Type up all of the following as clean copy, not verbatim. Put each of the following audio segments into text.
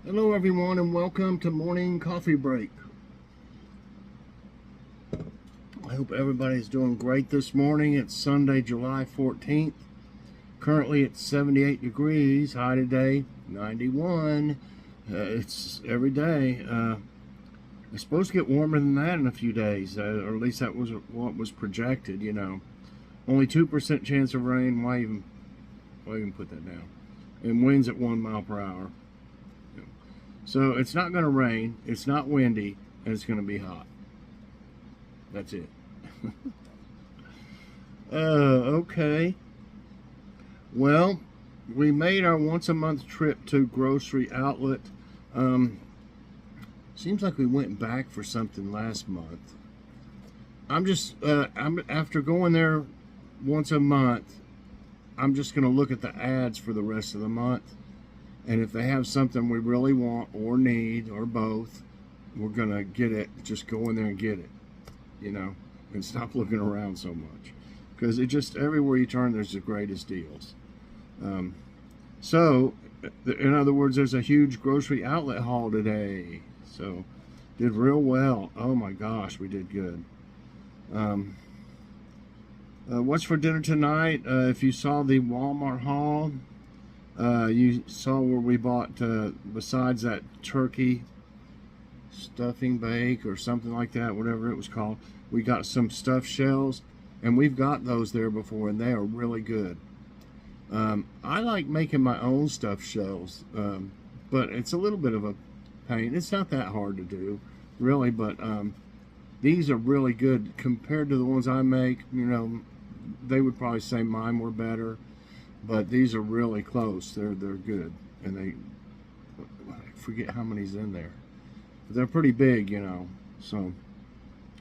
Hello everyone and welcome to Morning Coffee Break. I hope everybody's doing great this morning. It's Sunday, July 14th. Currently it's 78 degrees. High today, 91. It's every day. It's supposed to get warmer than that in a few days, or at least that was what was projected, you know. Only 2% chance of rain. Why even put that down? And winds at 1 mile per hour. So it's not going to rain, it's not windy, and it's going to be hot. That's it. Okay. Well, we made our once-a-month trip to Grocery Outlet. Seems like we went back for something last month. After going there once a month, I'm just going to look at the ads for the rest of the month. And if they have something we really want or need or both, we're going to get it. Just go in there and get it, you know, and stop looking around so much. Because it just, everywhere you turn, there's the greatest deals. So, in other words, there's a huge Grocery Outlet haul today. So, did real well. Oh my gosh, we did good. What's for dinner tonight? If you saw the Walmart haul, you saw where we bought, besides that turkey stuffing bake or something like that, whatever it was called, we got some stuffed shells, and we've got those there before, and they are really good. I like making my own stuffed shells, but it's a little bit of a pain. It's not that hard to do, really, but these are really good compared to the ones I make. You know, they would probably say mine were better. But these are really close. They're good, and I forget how many's in there. But they're pretty big, you know. So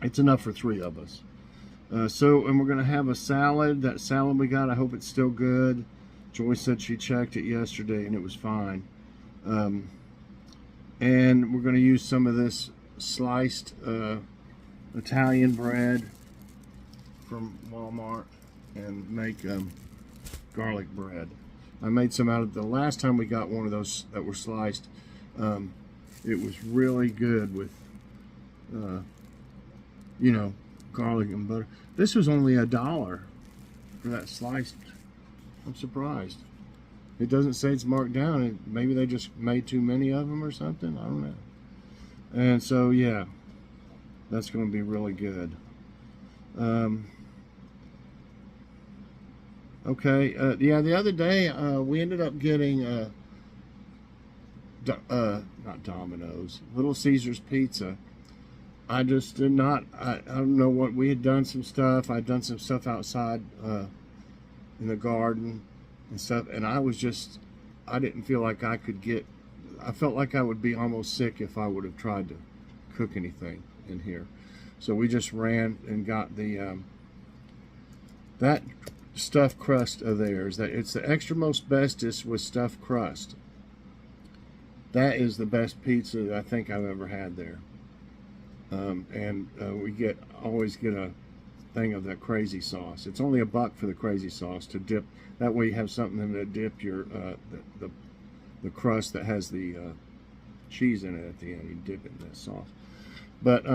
it's enough for 3 of us. And we're gonna have a salad. That salad we got, I hope it's still good. Joy said she checked it yesterday and it was fine. And we're gonna use some of this sliced Italian bread from Walmart and make garlic bread. I made some out of the last time we got one of those that were sliced. It was really good with, you know, garlic and butter. This was only $1 for that sliced. I'm surprised. It doesn't say it's marked down. Maybe they just made too many of them or something. I don't know. And so, yeah, that's going to be really good. Okay, yeah, the other day we ended up getting not Domino's, Little Caesars Pizza. I just did not, I don't know what, we had done some stuff. I'd done some stuff outside in the garden and stuff, and I didn't feel like I felt like I would be almost sick if I would have tried to cook anything in here. So we just ran and got the, that stuffed crust of theirs. It's the extramost bestest with stuffed crust. That is the best pizza I think I've ever had there. We always get a thing of that crazy sauce. It's only $1 for the crazy sauce to dip. That way you have something to dip your the crust that has the cheese in it at the end. You dip it in that sauce. But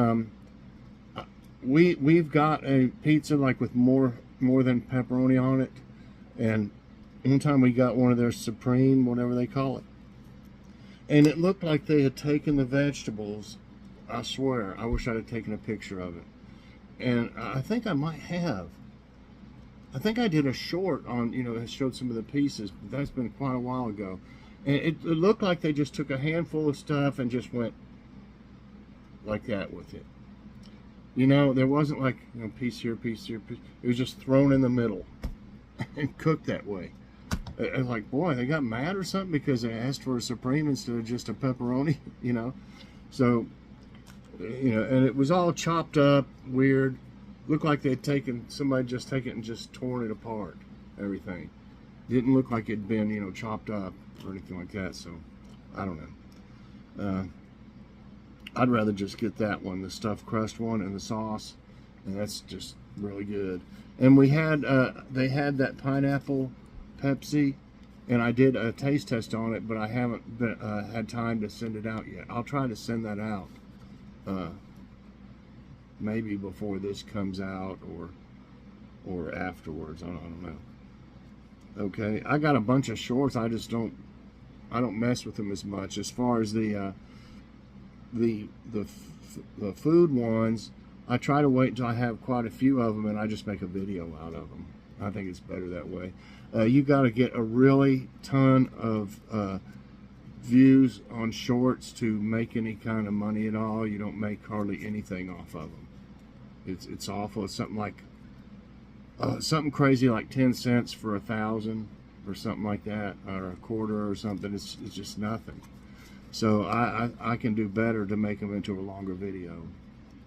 we've got a pizza like with more than pepperoni on it, and one time we got one of their supreme, whatever they call it, and it looked like they had taken the vegetables. I swear, I wish I'd have taken a picture of it, and I think I might have. I think I did a short on, you know, that showed some of the pieces, but that's been quite a while ago, and it looked like they just took a handful of stuff and just went like that with it. You know, there wasn't like, you know, piece here, piece here, piece. It was just thrown in the middle and cooked that way. I was like, boy, they got mad or something because they asked for a supreme instead of just a pepperoni, you know. So, you know, and it was all chopped up, weird. Looked like they'd somebody just taken it and just torn it apart, everything. Didn't look like it'd been, you know, chopped up or anything like that. So, I don't know. I'd rather just get that one, the stuffed crust one and the sauce, and that's just really good. And we had, they had that pineapple Pepsi, and I did a taste test on it, but I haven't been, had time to send it out yet. I'll try to send that out maybe before this comes out or afterwards. I don't know. Okay, I got a bunch of shorts. I don't mess with them as much. As far as the food ones, I try to wait until I have quite a few of them, and I just make a video out of them. I think it's better that way. You got to get a really ton of views on shorts to make any kind of money at all. You don't make hardly anything off of them. It's awful. It's something like something crazy like 10 cents for 1,000 or something like that, or a quarter or something. It's just nothing. So I can do better to make them into a longer video.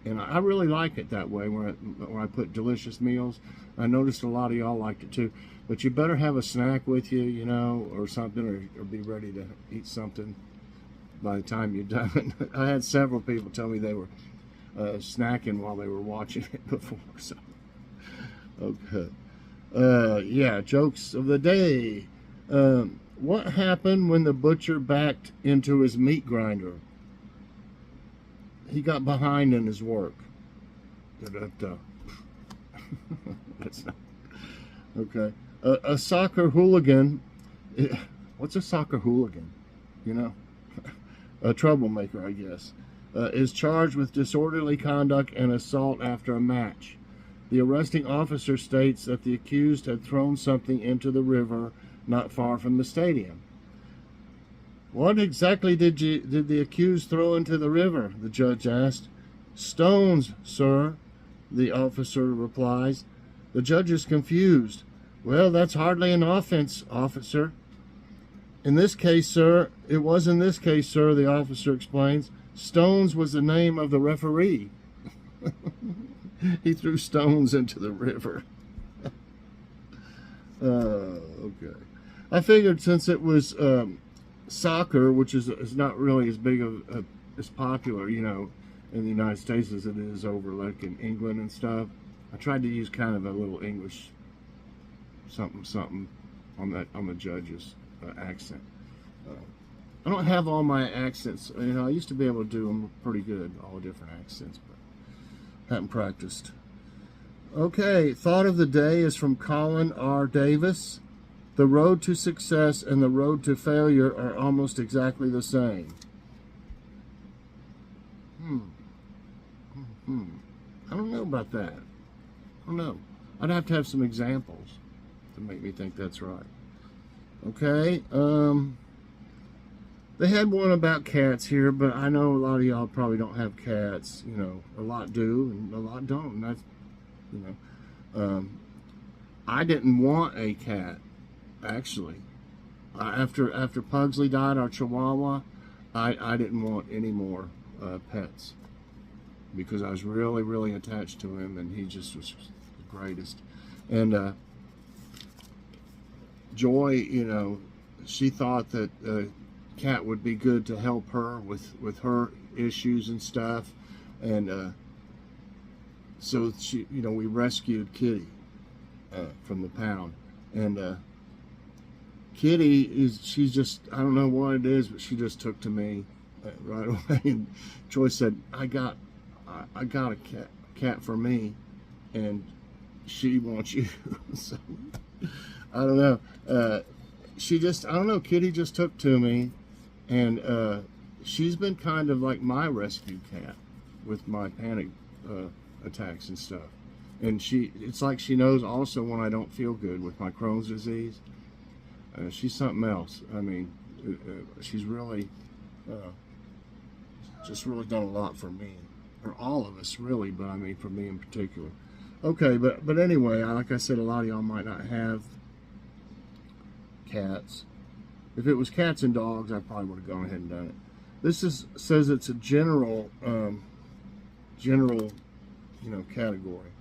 And I really like it that way when I put delicious meals. I noticed a lot of y'all liked it too. But you better have a snack with you, you know, or something, or be ready to eat something by the time you're done. I had several people tell me they were snacking while they were watching it before. So, okay. Yeah, jokes of the day. What happened when the butcher backed into his meat grinder? He got behind in his work. That's not okay. A soccer hooligan. What's a soccer hooligan? You know, a troublemaker, I guess. Is charged with disorderly conduct and assault after a match. The arresting officer states that the accused had thrown something into the river not far from the stadium. What exactly did the accused throw into the river? The judge asked. Stones, sir, the officer replies. The judge is confused. Well, that's hardly an offense, officer. In this case, sir, it was in this case, sir, the officer explains. Stones was the name of the referee. He threw stones into the river. Okay. I figured since it was soccer, which is not really as big of as popular, you know, in the United States as it is over like in England and stuff, I tried to use kind of a little English something on the judge's accent. I don't have all my accents. You know, I used to be able to do them pretty good, all different accents, but haven't practiced. Okay, thought of the day is from Colin R. Davis. The road to success and the road to failure are almost exactly the same. I don't know about that. I don't know. I'd have to have some examples to make me think that's right. Okay, they had one about cats here, but I know a lot of y'all probably don't have cats. You know, a lot do and a lot don't. And that's, you know, I didn't want a cat, actually. After Pugsley died, our Chihuahua, I didn't want any more pets because I was really, really attached to him, and he just was the greatest. And Joy, you know, she thought that cat would be good to help her with her issues and stuff, and so she, you know, we rescued Kitty from the pound, and Kitty she's just, I don't know what it is, but she just took to me right away. And Joy said, I got a cat for me, and she wants you. So I don't know. I don't know. Kitty just took to me, and she's been kind of like my rescue cat with my panic attacks and stuff. And it's like she knows also when I don't feel good with my Crohn's disease. She's something else. I mean, she's really just really done a lot for me, or all of us really, but I mean for me in particular. Okay, but anyway, like I said, a lot of y'all might not have cats. If it was cats and dogs, I probably would have gone ahead and done it. This says it's a general, you know, category.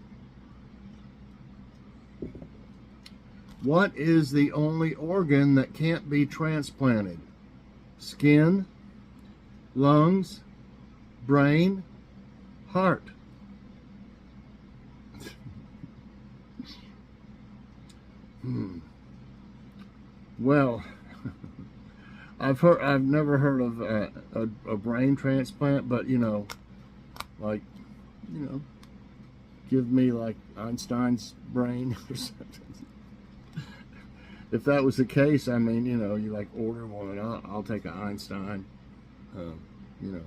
What is the only organ that can't be transplanted? Skin, lungs, brain, heart. Well, I've never heard of a brain transplant, but like, you know, give me like Einstein's brain or something. If that was the case, I mean, you like order one, and I'll take an Einstein, you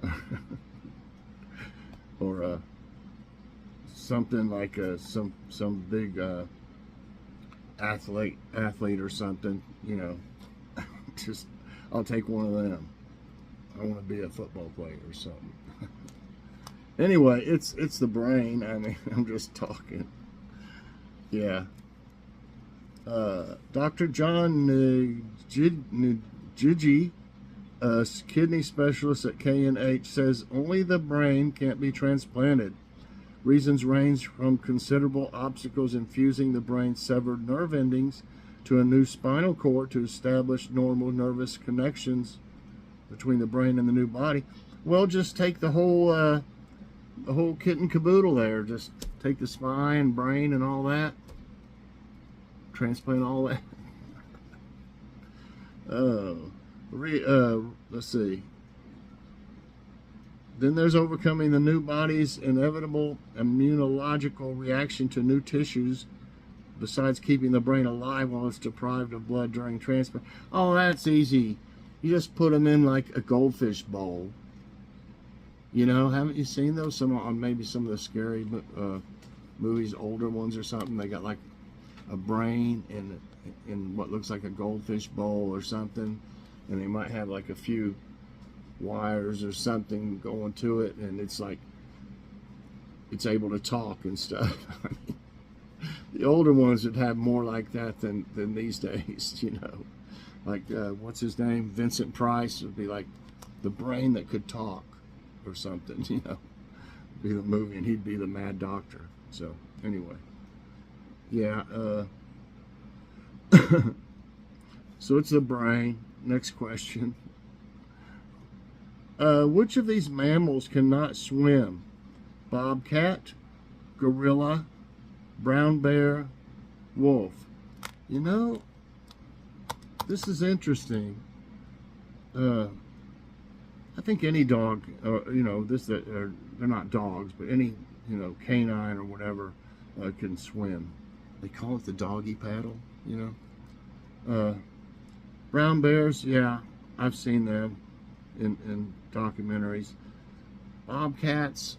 know, or something like some big athlete or something, just I'll take one of them. I want to be a football player or something. Anyway, it's the brain. I mean, I'm just talking. Yeah. Dr. John Njiji, a kidney specialist at KNH, says only the brain can't be transplanted. Reasons range from considerable obstacles in fusing the brain's severed nerve endings to a new spinal cord to establish normal nervous connections between the brain and the new body. Well, just take the whole kit and caboodle there. Just take the spine, brain, and all that. Transplant all that. Let's see. Then there's overcoming the new body's inevitable immunological reaction to new tissues, besides keeping the brain alive while it's deprived of blood during transplant. Oh, that's easy. You just put them in like a goldfish bowl. Haven't you seen those? Maybe some of the scary movies, older ones or something. They got like a brain in what looks like a goldfish bowl or something, and they might have like a few wires or something going to it, and it's like it's able to talk and stuff. I mean, the older ones would have more like that than these days. Like what's his name, Vincent Price, would be like the brain that could talk or something. Be the movie, and he'd be the mad doctor. So anyway, yeah. So it's the brain. Next question. Which of these mammals cannot swim? Bobcat, gorilla, brown bear, wolf. This is interesting. I think any dog, they're not dogs, but any, canine or whatever can swim. They call it the doggy paddle, Brown bears, yeah, I've seen them in documentaries. Bobcats,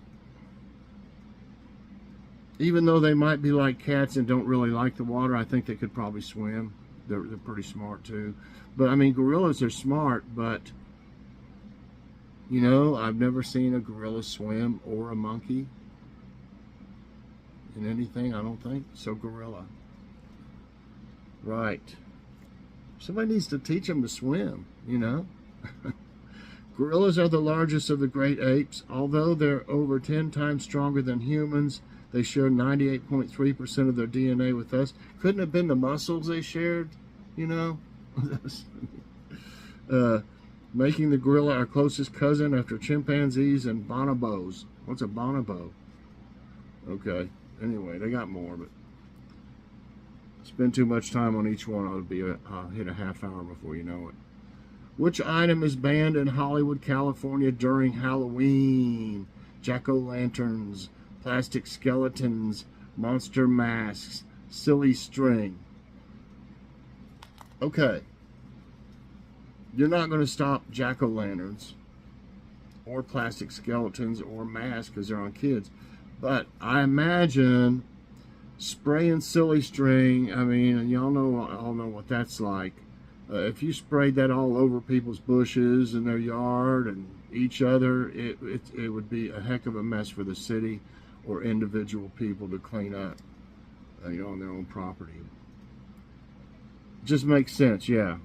even though they might be like cats and don't really like the water, I think they could probably swim. They're pretty smart too. But I mean, gorillas are smart, but I've never seen a gorilla swim or a monkey in anything, I don't think. So gorilla. Right. Somebody needs to teach them to swim, Gorillas are the largest of the great apes. Although they're over 10 times stronger than humans, they share 98.3% of their DNA with us. Couldn't have been the muscles they shared, Making the gorilla our closest cousin after chimpanzees and bonobos. What's a bonobo? Okay. Anyway, they got more, but spend too much time on each one, I'll hit a half hour before you know it. Which item is banned in Hollywood, California during Halloween? Jack-o'-lanterns, plastic skeletons, monster masks, silly string. Okay. You're not going to stop jack-o'-lanterns or plastic skeletons or masks because they're on kids. But I imagine spraying silly string, I mean, y'all all know what that's like. If you sprayed that all over people's bushes in their yard and each other, it would be a heck of a mess for the city or individual people to clean up, on their own property. Just makes sense, yeah.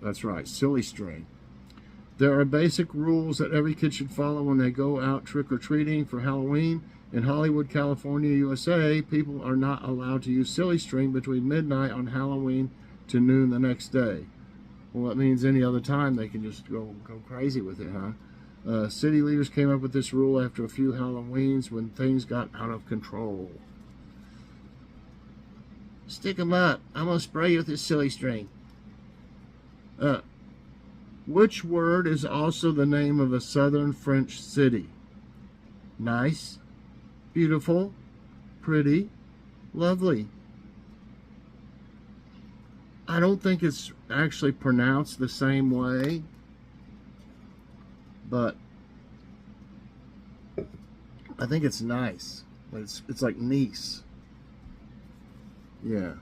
That's right. Silly string. There are basic rules that every kid should follow when they go out trick-or-treating for Halloween. In Hollywood, California, USA, people are not allowed to use silly string between midnight on Halloween to noon the next day. Well, that means any other time they can just go crazy with it, huh? City leaders came up with this rule after a few Halloweens when things got out of control. Stick 'em up. I'm going to spray you with this silly string. Uh, which word is also the name of a southern French city? Nice, beautiful, pretty, lovely. I don't think it's actually pronounced the same way, but I think it's nice. It's like Nice. Yeah.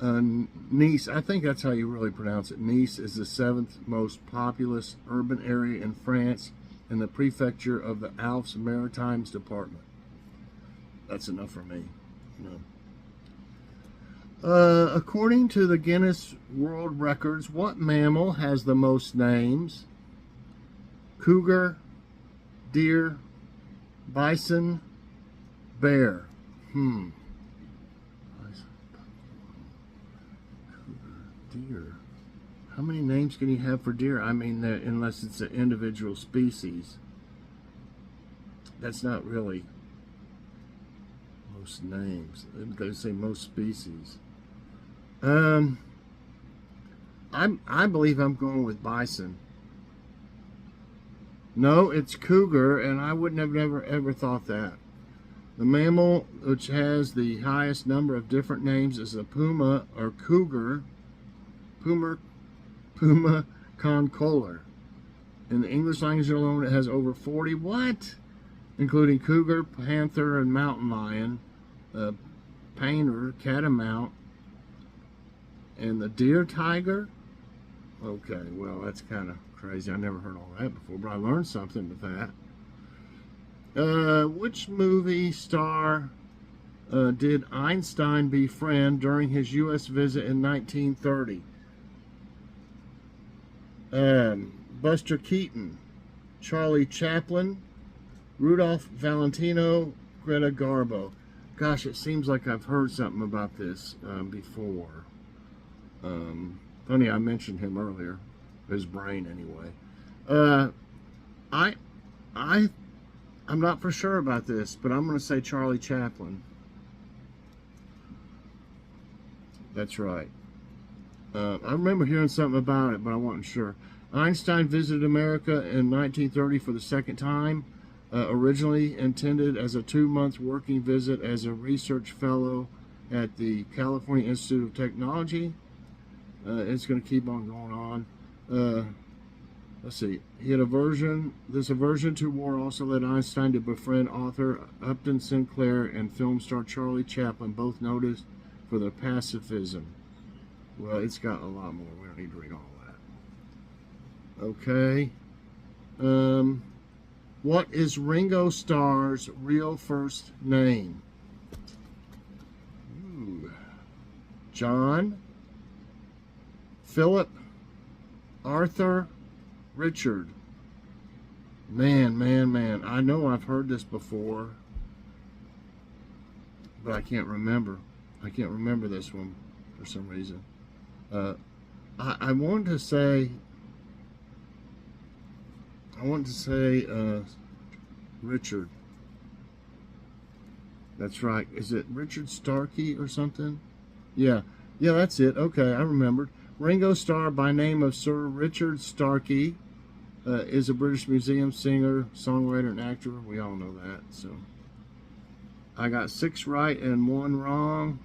Nice, I think that's how you really pronounce it. Nice is the seventh most populous urban area in France and the prefecture of the Alpes-Maritimes department. That's enough for me. You know. According to the Guinness World Records, what mammal has the most names? Cougar, deer, bison, bear. Cougar, deer. How many names can you have for deer? I mean, unless it's an individual species. That's not really most names. They say most species. I believe I'm going with bison. No, it's cougar, and I wouldn't have never ever thought that. The mammal which has the highest number of different names is a puma or cougar. Puma concolor. In the English language alone, it has over 40. What? Including cougar, panther, and mountain lion, painter, catamount, and the deer tiger. Okay, well, that's kind of crazy. I never heard all that before, but I learned something with that. Which movie star did Einstein befriend during his U.S. visit in 1930? Buster Keaton, Charlie Chaplin, Rudolph Valentino, Greta Garbo. Gosh, it seems like I've heard something about this before. Funny, I mentioned him earlier. His brain, anyway. I'm not for sure about this, but I'm going to say Charlie Chaplin. That's right. I remember hearing something about it, but I wasn't sure. Einstein visited America in 1930 for the second time. Originally intended as a 2-month working visit as a research fellow at the California Institute of Technology. It's going to keep on going on. Let's see. This aversion to war also led Einstein to befriend author Upton Sinclair and film star Charlie Chaplin, both noted for their pacifism. Well, it's got a lot more. We don't need to read all that. Okay. What is Ringo Starr's real first name? John, Philip, Arthur, Richard. Man. I know I've heard this before, but I can't remember. I can't remember this one for some reason. I wanted to say Richard. That's right. Is it Richard Starkey or something? Yeah, that's it. Okay, I remembered. Ringo Starr, by name of Sir Richard Starkey, is a British museum singer, songwriter, and actor. We all know that. So I got 6 right and 1 wrong.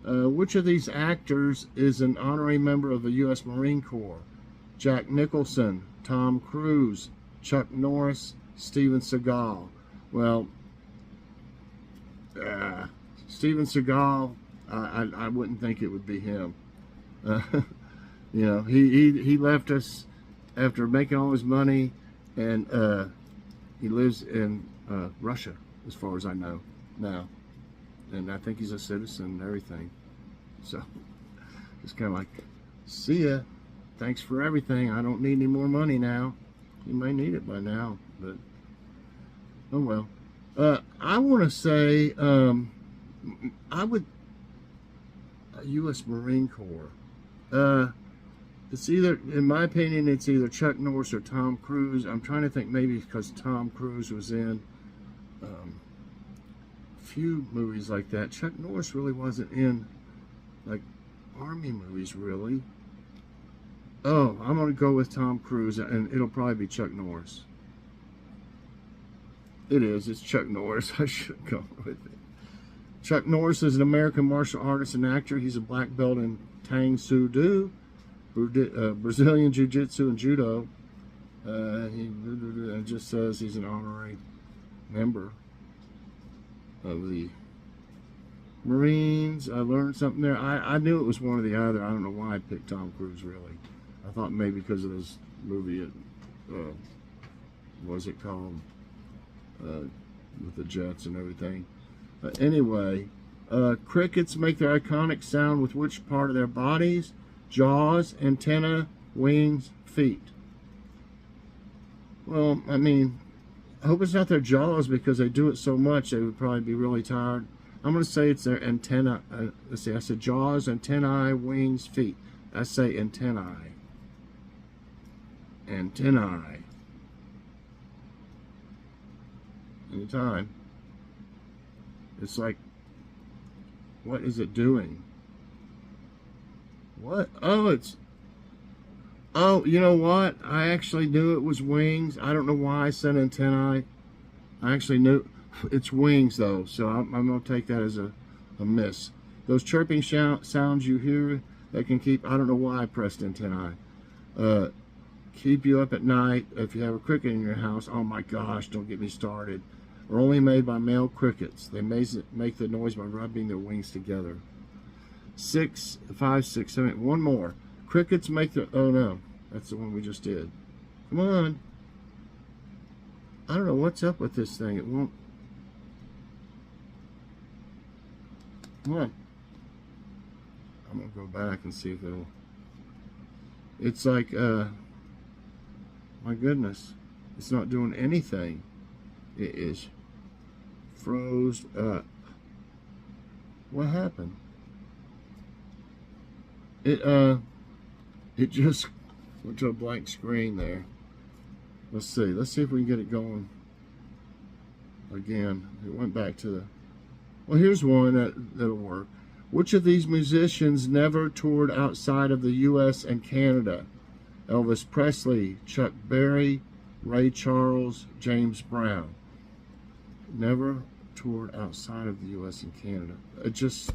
Which of these actors is an honorary member of the U.S. Marine Corps? Jack Nicholson, Tom Cruise, Chuck Norris, Steven Seagal. Well, Steven Seagal, I wouldn't think it would be him. He left us after making all his money, and he lives in Russia, as far as I know now. And I think he's a citizen and everything. So it's kind of like, see ya. Thanks for everything. I don't need any more money now. You may need it by now, but oh well. I want to say I would U.S. Marine Corps. It's either, in my opinion, it's either Chuck Norris or Tom Cruise. I'm trying to think, maybe because Tom Cruise was in a few movies like that. Chuck Norris really wasn't in like army movies, really. Oh, I'm going to go with Tom Cruise, and it'll probably be Chuck Norris. It is. It's Chuck Norris. I should go with it. Chuck Norris is an American martial artist and actor. He's a black belt in Tang Soo Do, Brazilian Jiu-Jitsu and Judo. It just says he's an honorary member of the Marines. I learned something there. I knew it was one or the other. I don't know why I picked Tom Cruise, really. I thought maybe because of this movie, what was it called? With the jets and everything. Anyway, crickets make their iconic sound with which part of their bodies? Jaws, antenna, wings, feet. Well, I mean, I hope it's not their jaws, because they do it so much they would probably be really tired. I'm going to say it's their antenna. Let's see, I said jaws, antennae, wings, feet. I say antennae. Antennae. Anytime. It's like, what is it doing? What? Oh, you know what? I actually knew it was wings. I don't know why I said antennae. I actually knew it's wings, though, so I'm going to take that as a miss. Those chirping sounds you hear that can keep, I don't know why I pressed antennae. Keep you up at night. If you have a cricket in your house, oh my gosh, don't get me started. Are only made by male crickets. They make the noise by rubbing their wings together. 6, 5, 6, 7, one more. Crickets make the, oh no, that's the one we just did. Come on. I don't know what's up with this thing. It won't. Come on. I'm going to go back and see if it'll. It's like, my goodness. It's not doing anything. It is froze up. What happened? It just went to a blank screen there. Let's see if we can get it going again. It went back to the, well, here's one that'll work. Which of these musicians never toured outside of the US and Canada? Elvis Presley, Chuck Berry, Ray Charles, James Brown. Never toured outside of the US and Canada. It just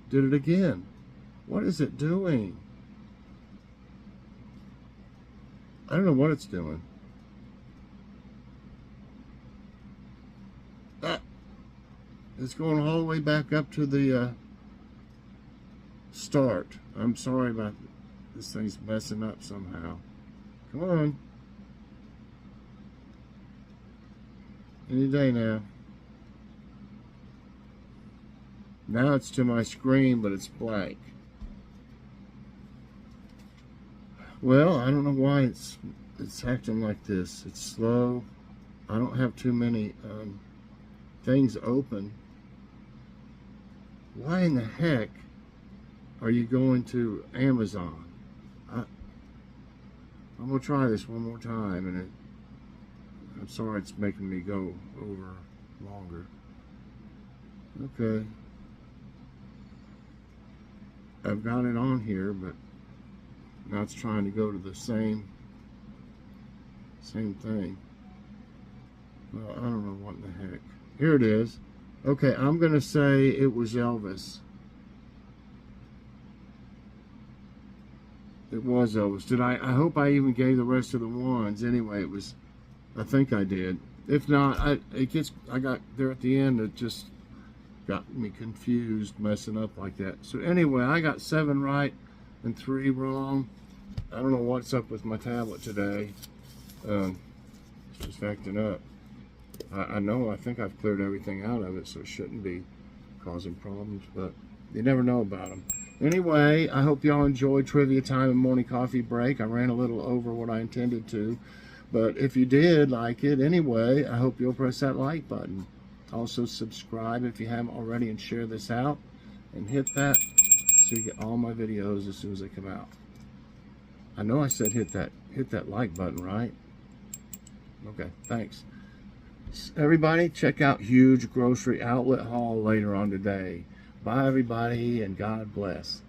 did it again. What is it doing? I don't know what it's doing. It's going all the way back up to the start. I'm sorry about this thing's messing up somehow. Come on. Any day now. Now it's to my screen, but it's blank. Well, I don't know why it's acting like this. It's slow. I don't have too many things open. Why in the heck are you going to Amazon? I'm gonna try this one more time, and I'm sorry it's making me go over longer. Okay. I've got it on here, but now it's trying to go to the same thing. Well, I don't know what in the heck. Here it is. Okay, I'm gonna say it was Elvis. It was Elvis. Did I hope I even gave the rest of the ones. Anyway, it was, I think I did. If not, I got there at the end. It just got me confused, messing up like that. So anyway, I got 7 right and 3 wrong. I don't know what's up with my tablet today. It's just acting up. I think I've cleared everything out of it, so it shouldn't be causing problems, but you never know about them. Anyway, I hope y'all enjoyed Trivia Time and Morning Coffee Break. I ran a little over what I intended to, but if you did like it anyway, I hope you'll press that like button. Also subscribe if you haven't already, and share this out, and hit that so you get all my videos as soon as they come out. I know I said hit that like button, right? Okay, thanks. Everybody, check out Huge Grocery Outlet haul later on today. Bye, everybody, and God bless.